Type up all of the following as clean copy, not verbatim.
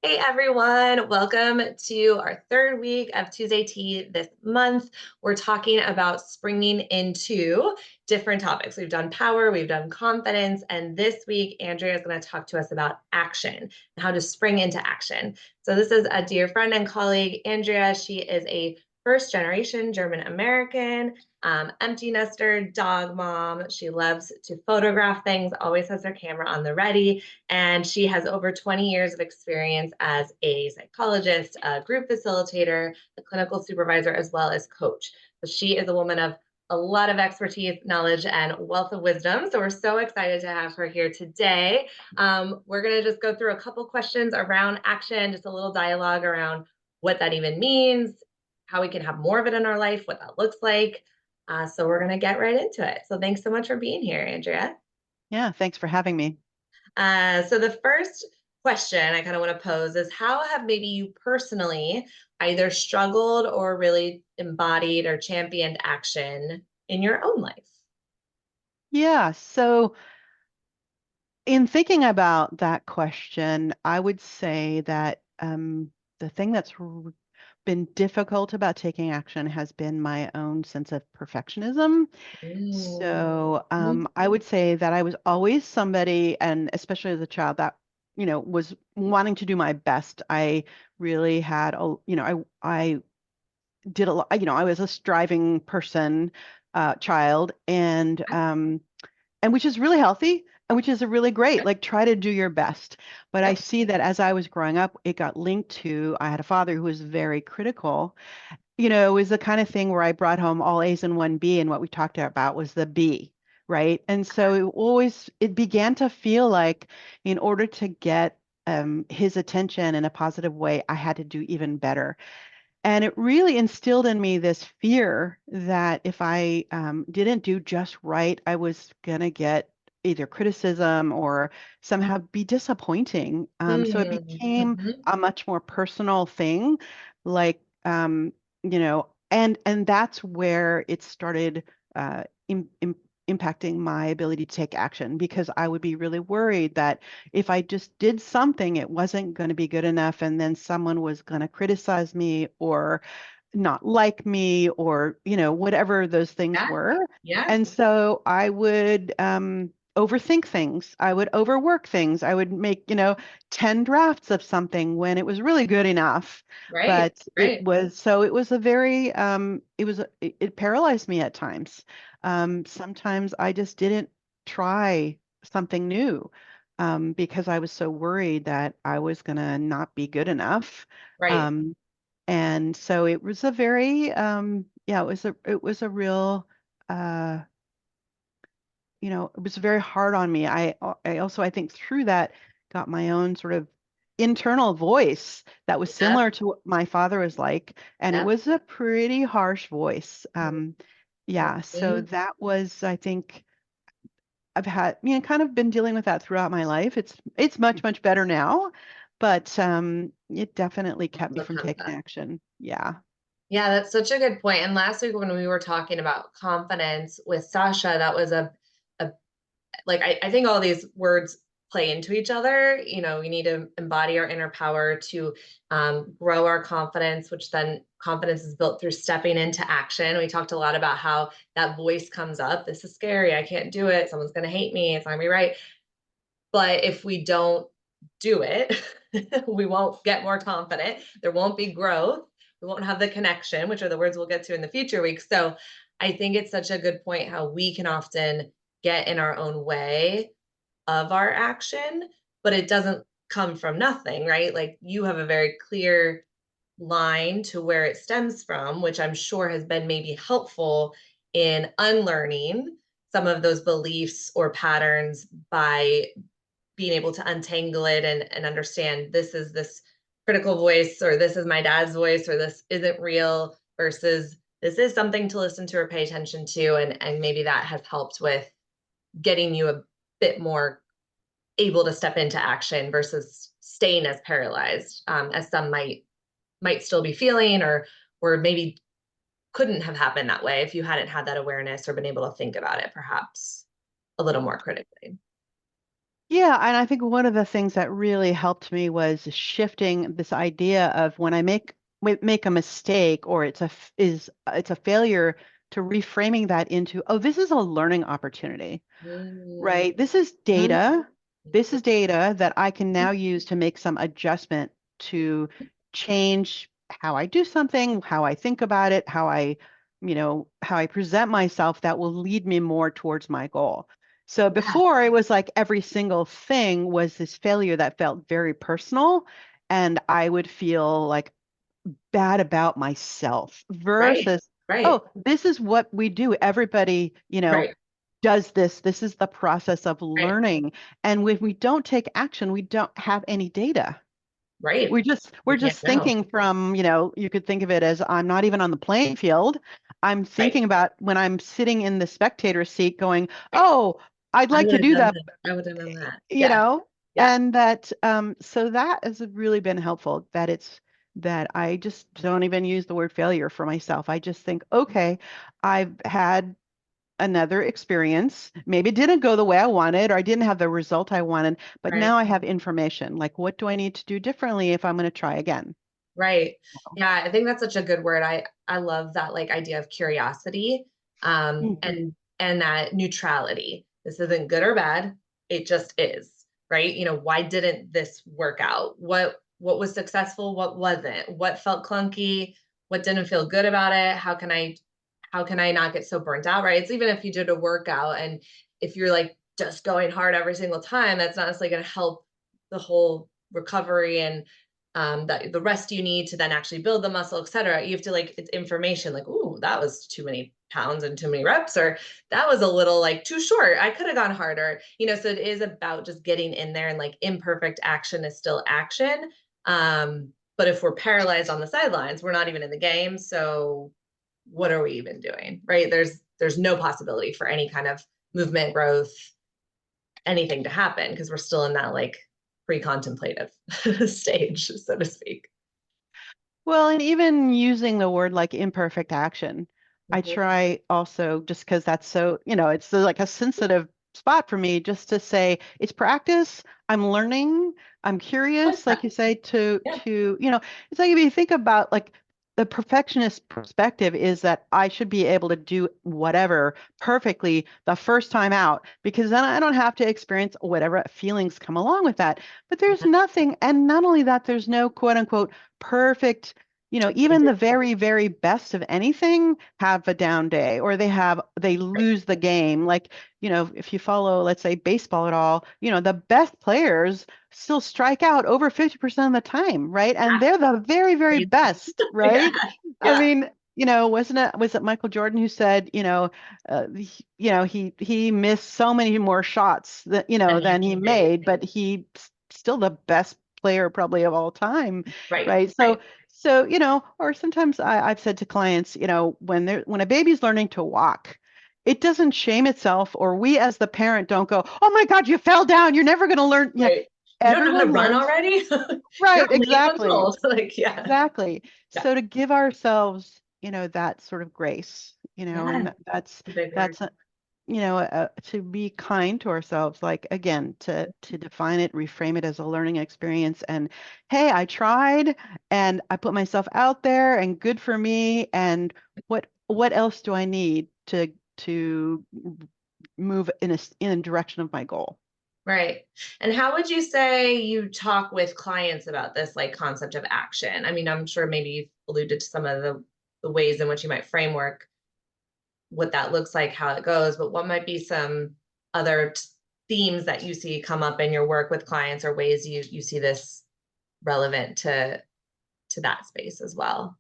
Hey everyone, welcome to our third week of Tuesday Tea this month. We're talking about springing into different topics. We've done power, we've done confidence, and this week Andrea is going to talk to us about action and how to spring into action. So this is a dear friend and colleague, Andrea. She is a first generation German American, empty nester, dog mom. She loves to photograph things, always has her camera on the ready, and she has over 20 years of experience as a psychologist, a group facilitator, a clinical supervisor, as well as coach. So she is a woman of a lot of expertise, knowledge, and wealth of wisdom. So we're so excited to have her here today. We're going to just go through a couple questions around action, just a little dialogue around what that even means, how we can have more of it in our life, what that looks like. So we're going to get right into it. So thanks so much for being here, Andrea. Yeah, thanks for having me. So the first question I kind of want to pose is how have maybe you personally either struggled or really embodied or championed action in your own life? Yeah, so in thinking about that question, I would say that the thing that's been difficult about taking action has been my own sense of perfectionism. Mm. So Mhm. I would say that I was always somebody, and especially as a child, that was wanting to do my best. I really had a, I did a lot, I was a striving person, child, and which is really healthy and which is a really great, like try to do your best. But I Yep. see that as I was growing up, it got linked to, I had a father who was very critical. It was the kind of thing where I brought home all A's and one B, and what we talked about was the B, right? And so it began to feel like in order to get his attention in a positive way, I had to do even better. And it really instilled in me this fear that if I didn't do just right, I was going to get either criticism or somehow be disappointing. So it became Mhm. a much more personal thing, like, and that's where it started impacting my ability to take action because I would be really worried that if I just did something, it wasn't going to be good enough, and then someone was going to criticize me or not like me or, whatever those things Yeah. were. Yeah. And so I would overthink things. I would overwork things. I would make, 10 drafts of something when it was really good enough. Right. But Right. it was a very, it paralyzed me at times. Sometimes I just didn't try something new because I was so worried that I was going to not be good enough. Right. Um, and so it was a very, yeah, it was a real, uh, it was very hard on me. I also, I think through that, got my own sort of internal voice that was Yeah. similar to what my father was like, and it Yeah. was a pretty harsh voice. Yeah, so Mhm. that was, I think, I've had, kind of been dealing with that throughout my life. It's much, much better now, but it definitely kept me So from taking concept. action. Yeah. Yeah, that's such a good point. And last week when we were talking about confidence with Sasha, that was a like I think all these words play into each other. We need to embody our inner power to grow our confidence, which then confidence is built through stepping into action. We talked a lot about how that voice comes up. This is scary. I can't do it. Someone's going to hate me. It's not going to be right. But if we don't do it, we won't get more confident. There won't be growth. We won't have the connection, which are the words we'll get to in the future weeks. So I think it's such a good point how we can often get in our own way of our action, but it doesn't come from nothing, right? Like you have a very clear line to where it stems from, which I'm sure has been maybe helpful in unlearning some of those beliefs or patterns by being able to untangle it and understand this is this critical voice or this is my dad's voice or this isn't real versus this is something to listen to or pay attention to, and maybe that has helped with getting you a bit more able to step into action versus staying as paralyzed as some might still be feeling, or maybe couldn't have happened that way if you hadn't had that awareness or been able to think about it perhaps a little more critically. Yeah, and I think one of the things that really helped me was shifting this idea of when I make a mistake or it's a failure to reframing that into, oh, this is a learning opportunity, Mm, right? This is mhm, data. This mhm. is data that I can now use to make some adjustment to change how I do something, how I think about it, how I present myself that will lead me more towards my goal. So Yeah, before it was like every single thing was this failure that felt very personal, and I would feel like bad about myself right, versus, right, oh, this is what we do. Everybody, right, does this. This is the process of right, learning. And when we don't take action, we don't have any data. right. We're You can't just know. thinking from, you could think of it as I'm not even on the playing field. I'm Right, thinking about when I'm sitting in the spectator seat going, right. oh, I'd I like to would have do done that, this. I would have done that. you Yeah, know, yeah, and that so that has really been helpful that I just don't even use the word failure for myself. I just think, okay, I've had another experience. Maybe it didn't go the way I wanted, or I didn't have the result I wanted, but right. now I have information. Like, what do I need to do differently if I'm going to try again? Right. Yeah, I think that's such a good word. I love that like idea of curiosity, Mhm. and that neutrality. This isn't good or bad. It just is, right? Why didn't this work out? What was successful? What wasn't? What felt clunky? What didn't feel good about it? How can I not get so burnt out, right? It's even if you did a workout and if you're like just going hard every single time, that's not necessarily going to help the whole recovery and that the rest you need to then actually build the muscle, et cetera. You have to like, it's information like, ooh, that was too many pounds and too many reps, or that was a little like too short. I could have gone harder, so it is about just getting in there and like imperfect action is still action. But if we're paralyzed on the sidelines, we're not even in the game. So what are we even doing? Right. There's no possibility for any kind of movement, growth, anything to happen because we're still in that like pre-contemplative stage, so to speak. Well, and even using the word like imperfect action, I Mhm. try also just because that's so, it's like a sensitive spot for me just to say it's practice. I'm learning. I'm Like curious, like that. you say, to Yeah. it's like if you think about like the perfectionist perspective is that I should be able to do whatever perfectly the first time out because then I don't have to experience whatever feelings come along with that. But there's nothing, and not only that, there's no quote unquote perfect, even the very, very best of anything have a down day or they Right. lose the game. Like, if you follow, let's say, baseball at all, the best players still strike out over 50% of the time, right? And they're the very, very Crazy. best, right? Yeah. I Yeah. mean, was it Michael Jordan who said, he missed so many more shots that, And he than he actually made. made, but still the best player probably of all time, Right. right? Right. So, or sometimes I've said to clients, when a baby's learning to walk, it doesn't shame itself, or we as the parent don't go, oh my God, you fell down. You're never going to learn. Right. You don't know how to Everyone run learns. already? You're Right, only 8 months exactly. old. Like, yeah. Exactly. Yeah. So to give ourselves, that sort of grace, and Yeah. that's A big word. that's to be kind to ourselves, like again, to define it, reframe it as a learning experience, and hey, I tried, and I put myself out there, and good for me, and what else do I need to move in a direction of my goal? Right. And how would you say you talk with clients about this like concept of action? I mean, I'm sure maybe you've alluded to some of the ways in which you might framework what that looks like, how it goes, but what might be some other themes that you see come up in your work with clients or ways you see this relevant to that space as well?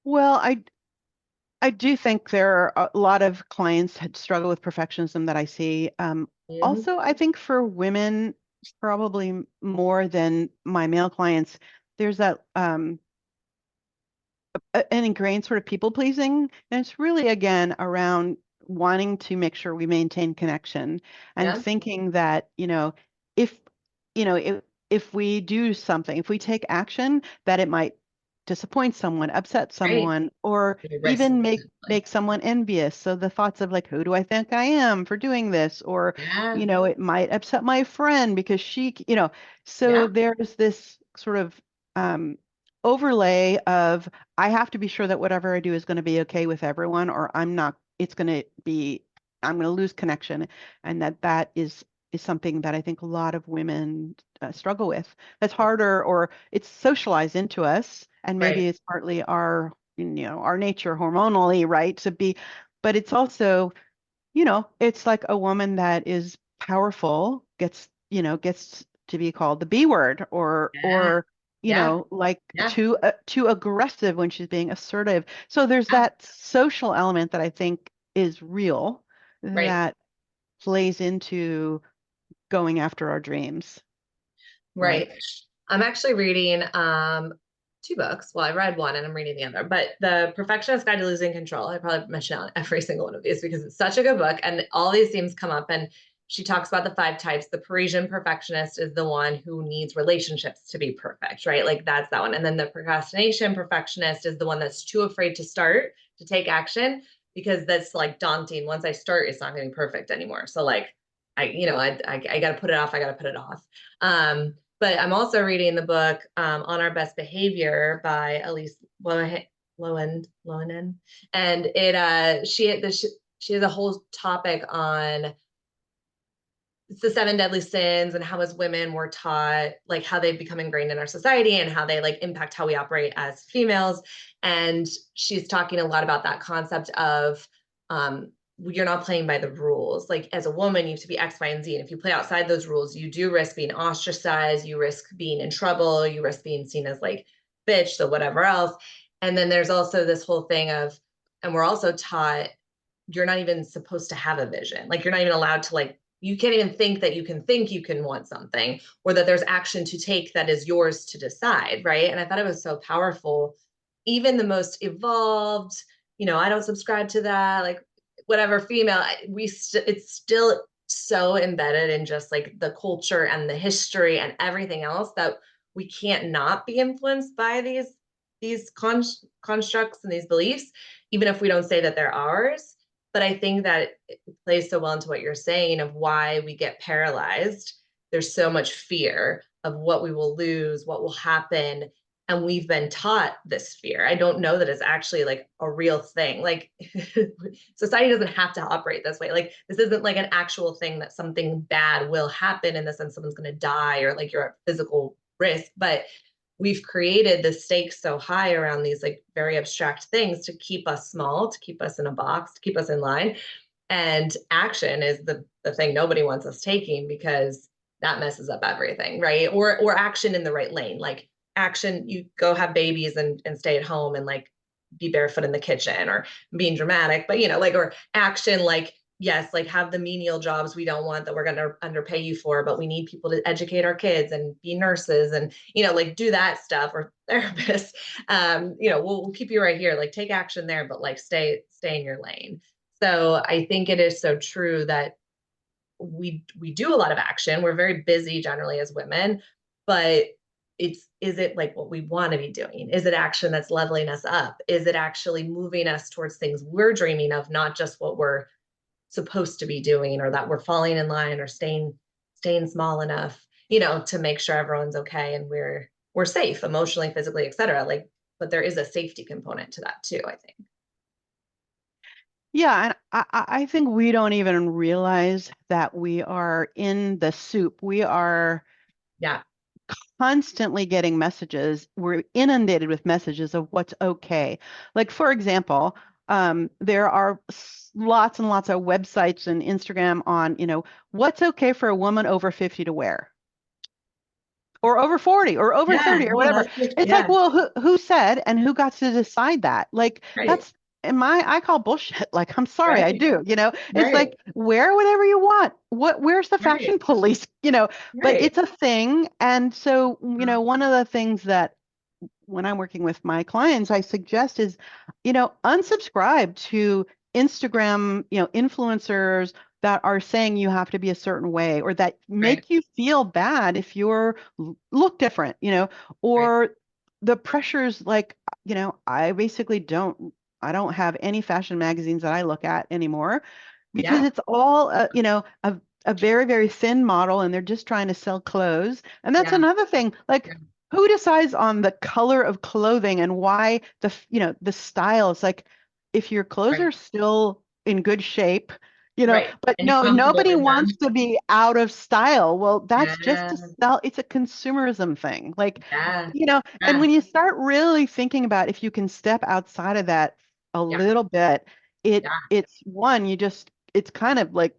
Well, I do think there are a lot of clients that struggle with perfectionism that I see. Mhm. Also, I think for women, probably more than my male clients, there's that an ingrained sort of people pleasing, and it's really again around wanting to make sure we maintain connection and Yeah. thinking that if if we do something, if we take action, that it might disappoint someone, upset Right. someone, or You risk even make significantly. make someone envious. So the thoughts of like, who do I think I am for doing this? Or, Yeah. it might upset my friend because so Yeah. there's this sort of um, overlay of I have to be sure that whatever I do is going to be okay with everyone, or I'm not, I'm going to lose connection. And that is something that I think a lot of women struggle with. That's harder, or it's socialized into us, and maybe Right. it's partly our nature hormonally, right? But it's also, it's like a woman that is powerful gets to be called the B word, Yeah. Yeah. like Yeah. too aggressive when she's being assertive. So there's Yeah. that social element that I think is real, Right. that plays into going after our dreams, right? Right. I'm actually reading two books. Well, I read one and I'm reading the other, but The Perfectionist Guide to Losing Control. I probably mention on every single one of these because it's such a good book and all these themes come up. And she talks about the five types. The Parisian perfectionist is the one who needs relationships to be perfect, right? Like that's that one. And then the procrastination perfectionist is the one that's too afraid to start, to take action, because that's like daunting. Once I start, it's not getting perfect anymore. So like I got to put it off. I got to put it off. But I'm also reading the book On Our Best Behavior by Elise Loenen, and she has a whole topic on it's the seven deadly sins and how as women we're taught like how they've become ingrained in our society and how they like impact how we operate as females. And she's talking a lot about that concept of you're not playing by the rules. Like as a woman, you have to be X, Y, and Z. And if you play outside those rules, you do risk being ostracized, you risk being in trouble, you risk being seen as like bitch, so whatever else. And then there's also this whole thing of, and we're also taught you're not even supposed to have a vision. Like you're not even allowed to like you can't even think you can want something or that there's action to take that is yours to decide, right? And I thought it was so powerful. Even the most evolved, I don't subscribe to that, like whatever female, it's still so embedded in just like the culture and the history and everything else that we can't not be influenced by these constructs and these beliefs, even if we don't say that they're ours. But I think that it plays so well into what you're saying of why we get paralyzed. There's so much fear of what we will lose, what will happen. And we've been taught this fear. I don't know that it's actually like a real thing. Like society doesn't have to operate this way. Like this isn't like an actual thing that something bad will happen in the sense someone's going to die or like you're at physical risk. But we've created the stakes so high around these like very abstract things to keep us small, to keep us in a box, to keep us in line. And action is the thing nobody wants us taking because that messes up everything, right? Or action in the right lane. Like action, you go have babies and stay at home and like be barefoot in the kitchen or being dramatic, but like or action like yes, like have the menial jobs we don't want that we're going to underpay you for, but we need people to educate our kids and be nurses and, like do that stuff or therapists. We'll keep you right here, like take action there, but like stay in your lane. So I think it is so true that we do a lot of action. We're very busy generally as women, but is it like what we want to be doing? Is it action that's leveling us up? Is it actually moving us towards things we're dreaming of, not just what we're supposed to be doing or that we're falling in line or staying small enough, to make sure everyone's okay and we're safe emotionally, physically, etc. Like, but there is a safety component to that too, I think. Yeah, and I think we don't even realize that we are in the soup. We are Yeah. constantly getting messages. We're inundated with messages of what's okay. Like, for example, there are lots and lots of websites and Instagram on, what's okay for a woman over 50 to wear, or over 40 or over Yeah. 30 or No, whatever. that's good. It's like, Yeah. well, who said and who got to decide that? Like Right. that's I call bullshit. Like, I'm sorry, I Right. do, it's Right. like wear whatever you want. Where's the Right. fashion police? But Right. it's a thing. And so, one of the things that when I'm working with my clients, I suggest is, unsubscribe to Instagram, influencers that are saying you have to be a certain way or that Right. make you feel bad if you're look different, Right. or the pressures, like, I basically I don't have any fashion magazines that I look at anymore because Yeah. it's all, a very, very thin model and they're just trying to sell clothes. And that's Yeah. another thing. Yeah. Like, who decides on the color of clothing and why the style? It's like, if your clothes Right. are still in good shape, Right. but And no, comfortable nobody in them. wants to be out of style. Well, that's just Yeah. a style. It's a consumerism thing. Like, Yeah. and Yeah. when you start really thinking about if you can step outside of that a Yeah. little bit, Yeah. it's one, it's kind of like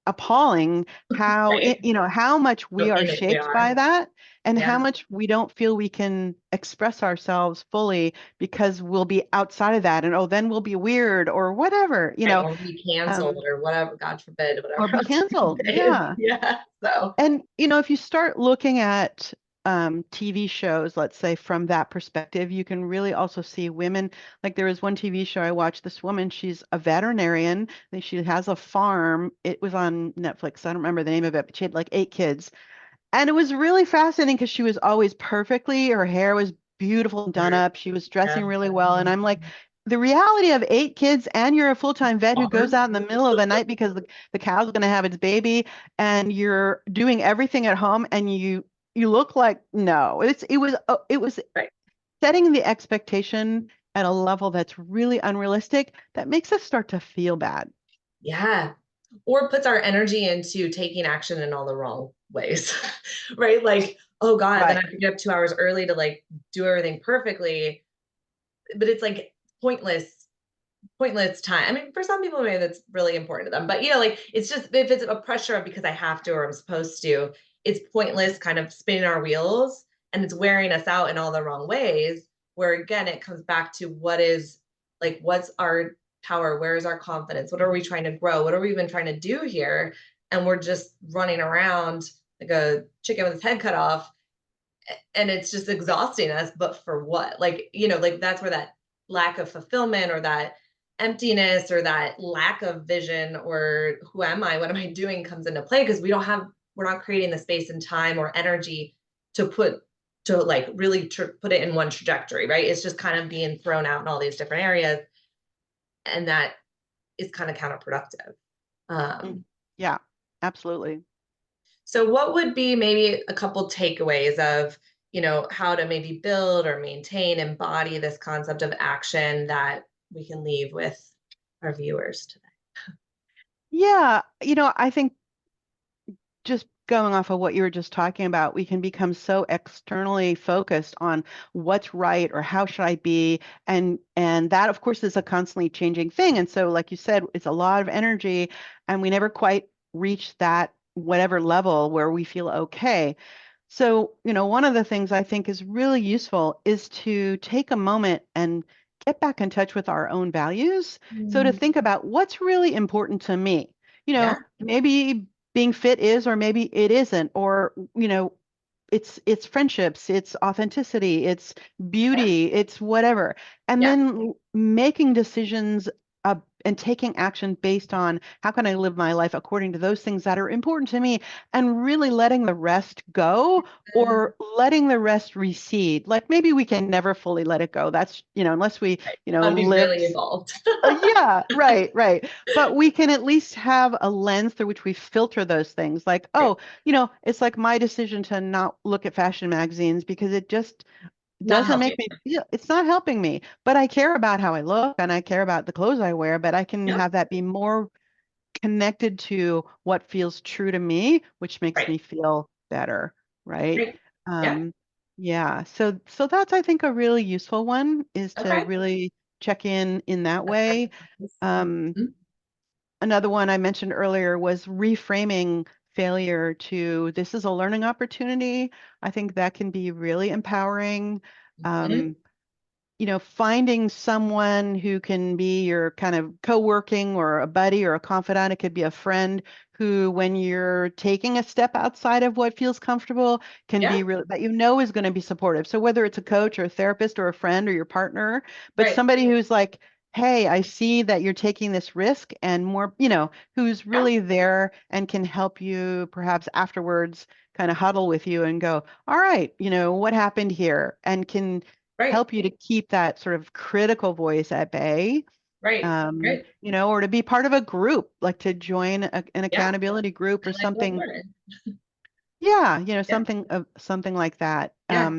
appalling how Right. how much we So are in it we shaped by are. that and Yeah. how much we don't feel we can express ourselves fully because we'll be outside of that and oh then we'll be weird or whatever, Right. Or be canceled um or whatever, God forbid, or whatever be else we canceled. say. Yeah. Yeah. So And if you start looking at TV shows, let's say from that perspective, you can really also see women. Like there was one TV show I watched. This woman, she's a veterinarian. And she has a farm. It was on Netflix. I don't remember the name of it, but she had like 8 kids. And it was really fascinating because she was always her hair was beautiful and done smart. up. She was Yeah. dressing really well. And I'm like, the reality of 8 kids and you're a full-time vet who goes Farm. out in the middle of the night because the cow's going to have its baby and you're doing everything at home and you look like no. It was Right. setting the expectation at a level that's really unrealistic that makes us start to feel bad. Yeah. Or puts our energy into taking action in all the wrong ways. Right. Like, oh God, then I Right. have to get up 2 hours early to like do everything perfectly. But it's like pointless time. I mean, for some people, maybe that's really important to them, but like it's just if it's a pressure of because I have to or I'm supposed to, it's pointless kind of spinning our wheels and it's wearing us out in all the wrong ways. Where again, it comes back to what's our power? Where is our confidence? What are we trying to grow? What are we even trying to do here? And we're just running around like a chicken with its head cut off and it's just exhausting us, but for what? Like that's where that lack of fulfillment or that emptiness or that lack of vision or who am I, what am I doing comes into play because we're not creating the space and time or energy to like really put it in one trajectory, right? It's just kind of being thrown out in all these different areas and that is kind of counterproductive. Mm. um, Yeah, absolutely. So what would be maybe a couple takeaways of, how to maybe build or maintain, embody this concept of action that we can leave with our viewers today? Yeah, I think just going off of what you were just talking about, we can become so externally focused on what's right or how should I be, and that of course is a constantly changing thing. And so, like you said, it's a lot of energy, and we never quite reach that whatever level where we feel okay. So, one of the things I think is really useful is to take a moment and get back in touch with our own values. So to Mm, think about what's really important to me. yeah, Maybe being fit is, or maybe it isn't, or, it's friendships, it's authenticity, it's yeah, beauty, it's whatever. And yeah, then making decisions and taking action based on how can I live my life according to those things that are important to me and really letting the rest go or letting the rest recede. Like maybe we can never fully let it go. That's, unless we, right. That'd be live. really evolved. Yeah, right, right. But we can at least have a lens through which we filter those things. Like, Right. oh, it's like my decision to not look at fashion magazines because it just Not doesn't helping. make me feel, it's not helping me. But I care about how I look and I care about the clothes I wear, but I can Yep. have that be more connected to what feels true to me, which makes Right. me feel better, right? Right. Yeah. Um, yeah, so that's I think a really useful one is to Okay. really check in that That's way. nice. Um, Mhm. Another one I mentioned earlier was reframing failure to this is a learning opportunity. I think that can be really empowering. Mhm. Um, finding someone who can be your kind of co-working or a buddy or a confidant, it could be a friend who, when you're taking a step outside of what feels comfortable, can Yeah. be really, that is going to be supportive. So whether it's a coach or a therapist or a friend or your partner, but Right. somebody who's like, hey, I see that you're taking this risk, and more, who's Yeah, really there and can help you perhaps afterwards kind of huddle with you and go, all right, what happened here? And can right, help you to keep that sort of critical voice at bay, right, right. or to be part of a group, like to join an Yeah, accountability group or and like what something. learn. Yeah, Yeah, something like that. yeah,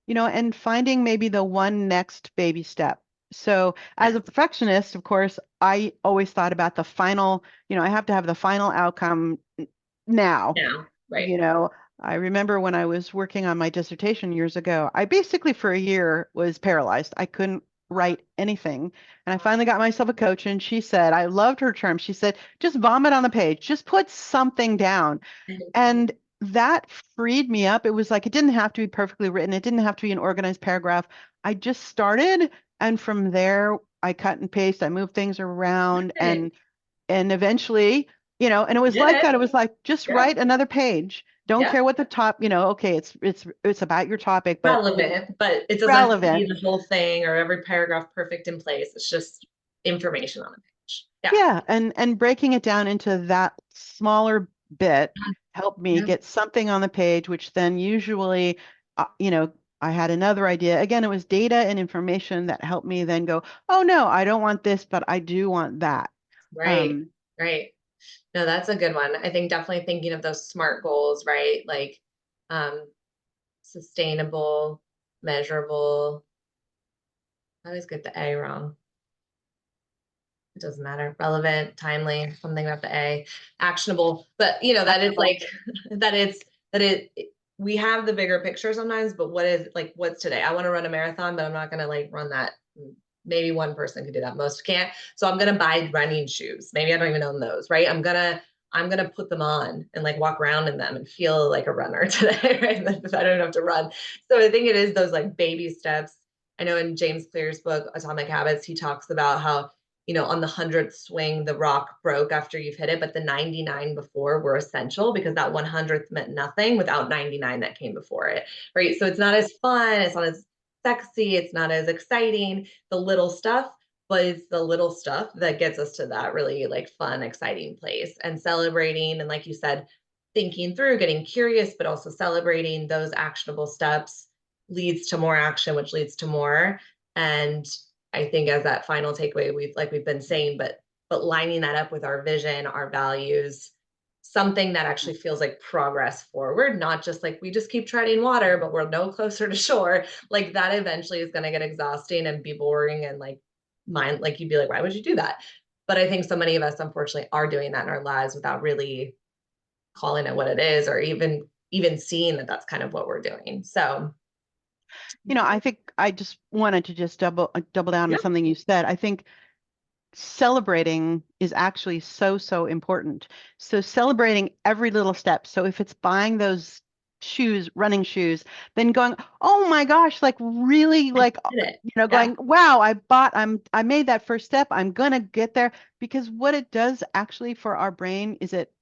And finding maybe the one next baby step. So as a yes. perfectionist, of course, I always thought about the final, I have to have the final outcome now. Now, right. You know, I remember when I was working on my dissertation years ago, I basically for a year was paralyzed. I couldn't write anything. And I finally got myself a coach, and she said, I loved her term. She said, just vomit on the page, just put something down. And that freed me up. It was like it didn't have to be perfectly written. It didn't have to be an organized paragraph. I just started, and from there I cut and paste. I moved things around, Right. and eventually, and it You was did like it. that. It was like just Yeah, write another page. Don't yeah. care what the top, okay, it's about your topic, but Relevant, but it doesn't have to be relevant. the whole thing or every paragraph perfect in place. It's just information on a page. Yeah. Yeah, and breaking it down into that smaller bit helped me Yeah. get something on the page, which then usually, I had another idea. Again, it was data and information that helped me then go, oh no, I don't want this, but I do want that. Right. Um, Right. No, that's a good one. I think definitely thinking of those SMART goals, right? Like um sustainable, measurable. I always get the A wrong. It doesn't matter. Relevant, timely, something about the A, actionable. But that it's actionable. like that it's that we have the bigger picture sometimes, but what's today? I want to run a marathon, but I'm not gonna like run that. Maybe one person could do that. Most can't. So I'm gonna buy running shoes. Maybe I don't even own those, right? I'm gonna put them on and like walk around in them and feel like a runner today, right? I don't have to run. So I think it is those like baby steps. I know in James Clear's book, Atomic Habits, he talks about how on the 100th swing, the rock broke after you've hit it, but the 99 before were essential because that 100th meant nothing without 99 that came before it, right? So it's not as fun, it's not as sexy, it's not as exciting, the little stuff, but it's the little stuff that gets us to that really like fun, exciting place and celebrating. And like you said, thinking through, getting curious, but also celebrating those actionable steps leads to more action, which leads to more. And I think as that final takeaway, we've been saying, but lining that up with our vision, our values, something that actually feels like progress forward, not just like we just keep treading water, but we're no closer to shore. Like that eventually is going to get exhausting and be boring and like mind, like you'd be like, why would you do that? But I think so many of us unfortunately are doing that in our lives without really calling it what it is, or even seeing that that's kind of what we're doing. So I think I just wanted to just double down on yeah, something you said. I think celebrating is actually so, so important. So celebrating every little step. So if it's buying those shoes, running shoes, then going, oh my gosh, like really I like, did it. Yeah. going, wow, I made that first step. I'm gonna get there. Because what it does actually for our brain is it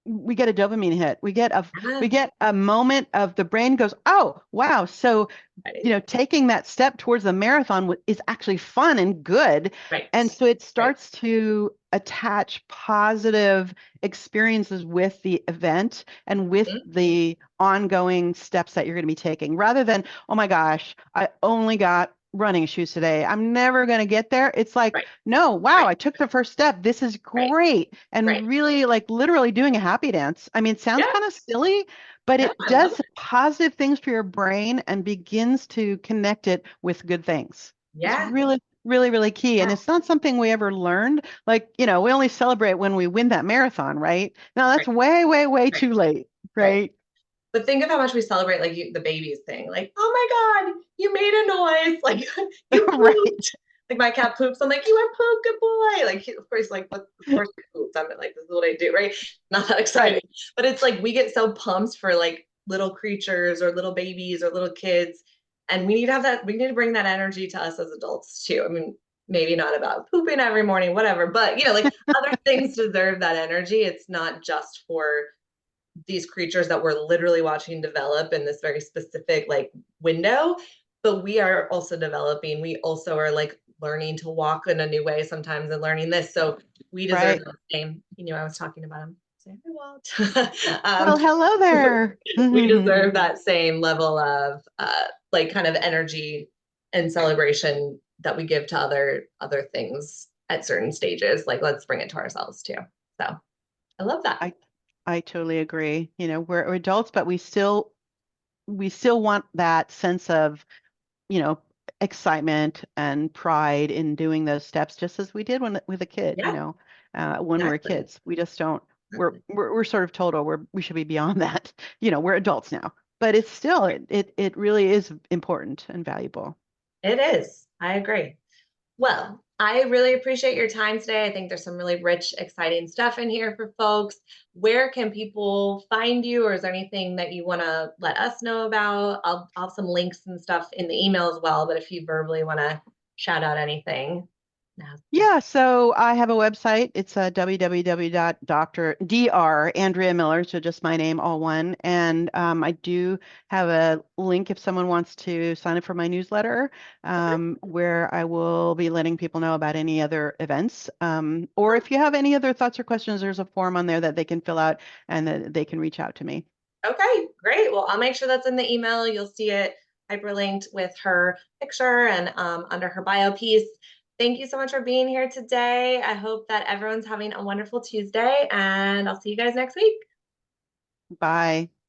we get a dopamine hit. We Yeah. get a moment of the brain goes, oh, wow. So, Right. taking that step towards the marathon is actually fun and good. Right. And so it Right. starts to attach positive experiences with the event and with Mhm. the ongoing steps that you're going to be taking rather than, oh my gosh, I only got running shoes today. I'm never going to get there. It's like, Right. no, wow, Right. I took the first step. This is Right. great. Right. And really, like literally doing a happy dance. I mean, it sounds Yeah. kind of silly, but No, it I love does it. positive things for your brain and begins to connect it with good things. It's Yeah. really, really, really key. And Yeah. it's not something we ever learned. Like, we only celebrate when we win that marathon, right? Now that's Right. way, way, way Right. too late, Right. right? But think of how much we celebrate like the babies thing. Like, oh my God, you made a noise. Like you Right. pooped. Like my cat poops. I'm like, you have pooped, good boy. Like of course, like what of course he poops. I'm like, this is what I do, right? Not that Right. exciting. But it's like we get so pumped for like little creatures or little babies or little kids. And we need to have that, we need to bring that energy to us as adults too. I mean, maybe not about pooping every morning, whatever, but like other things deserve that energy. It's not just for these creatures that we're literally watching develop in this very specific like window, but we are also developing. We also are like learning to walk in a new way sometimes and learning this. So we deserve Right. the same. You know, I was talking about him. Say hi, Walt. Well, hello there. We deserve that same level of like kind of energy and celebration that we give to other things at certain stages. Like let's bring it to ourselves too. So I love that. I I totally agree. We're adults, but we still want that sense of, you know, excitement and pride in doing those steps, just as we did when with a kid, Yeah, when we were exactly. kids. We just don't, Exactly. we're sort of told, oh, we should be beyond that. We're adults now, but it's still, it really is important and valuable. It is. I agree. Well, I really appreciate your time today. I think there's some really rich, exciting stuff in here for folks. Where can people find you, or is there anything that you want to let us know about? I'll have some links and stuff in the email as well, but if you verbally want to shout out anything, now's the time. Yeah, so I have a website. It's www.dr. Andrea Miller, so just my name, all one. And I do have a link if someone wants to sign up for my newsletter, Okay. where I will be letting people know about any other events. Or if you have any other thoughts or questions, there's a form on there that they can fill out and that they can reach out to me. Okay, great. Well, I'll make sure that's in the email. You'll see it hyperlinked with her picture and under her bio piece. Thank you so much for being here today. I hope that everyone's having a wonderful Tuesday, and I'll see you guys next week. Bye.